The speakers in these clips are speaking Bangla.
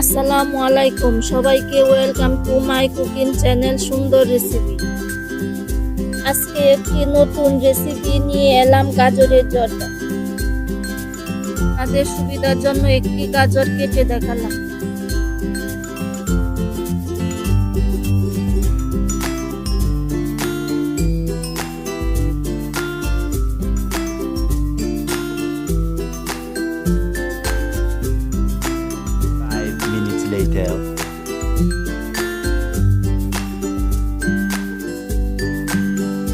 আসসালামু আলাইকুম, সবাইকে welcome to my cooking channel সুন্দর রেসিপি। আজকে একটি নতুন রেসিপি নিয়ে এলাম গাজরের জর্দা। তাদের সুবিধার জন্য একটি গাজর কেটে দেখালাম। Later.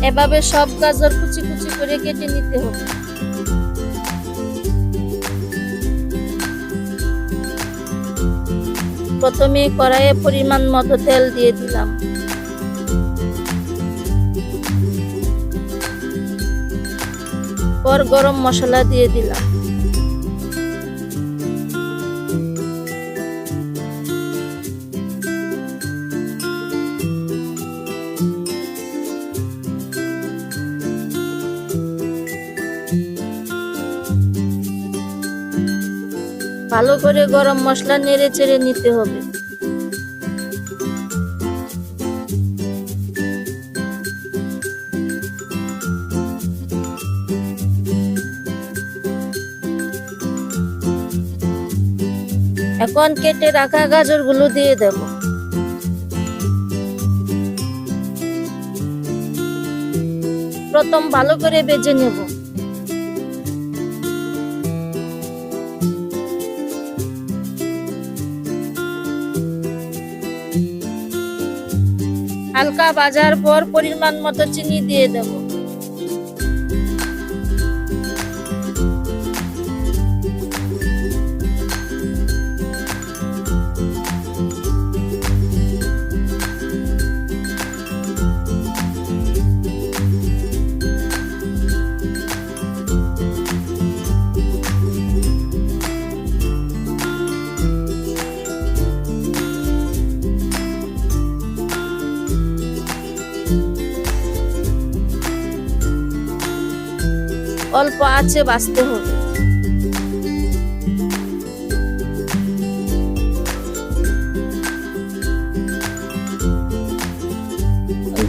এভাবে সব গাজর কুচি কুচি করে কেটে নিতে হবে। প্রথমে কড়াইয়ে পরিমাণ মতো তেল দিয়ে দিলাম। পর গরম মশলা দিয়ে দিলাম। ভালো করে গরম মশলা নেড়ে চেড়ে নিতে হবে। এখন কেটে রাখা গাজরগুলো দিয়ে দেব। প্রথম ভালো করে ভেজে নেব। হালকা ভাজার পর পরিমাণ মতো চিনি দিয়ে দেব। অল্প আঁচে ভাজতে হবে।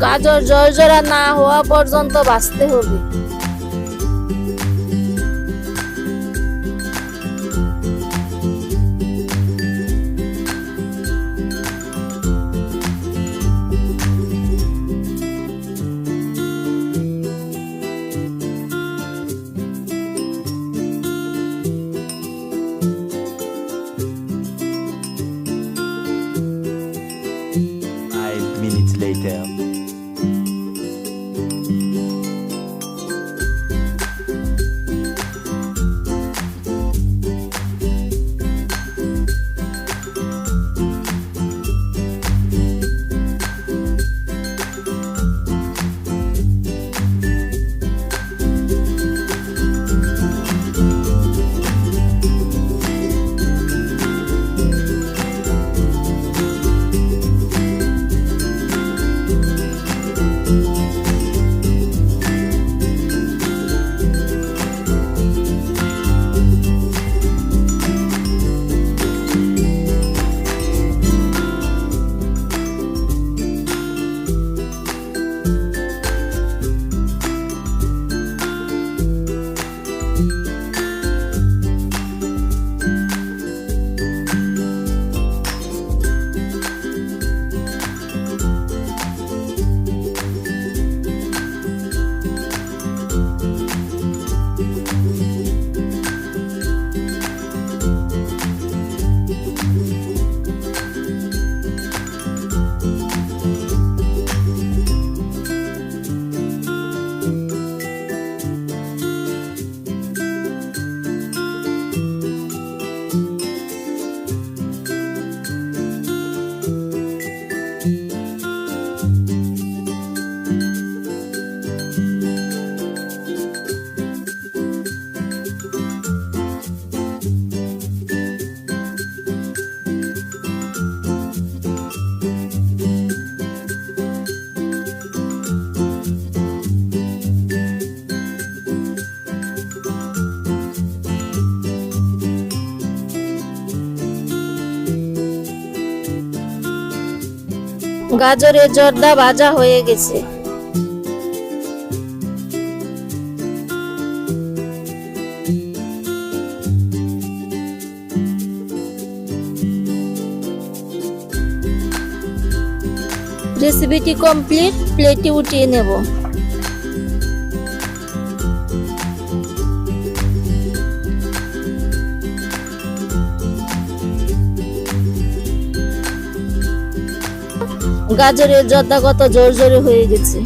গাজর ঝরঝরা না হওয়া পর্যন্ত ভাজতে হবে। Minutes later. গাজরের জর্দা ভাজা হয়ে গেছে। রেসিপিটি কমপ্লিট, প্লেটে উঠিয়ে নেব। গাজরের জর্দা কত ঝরঝরে হয়ে গেছে।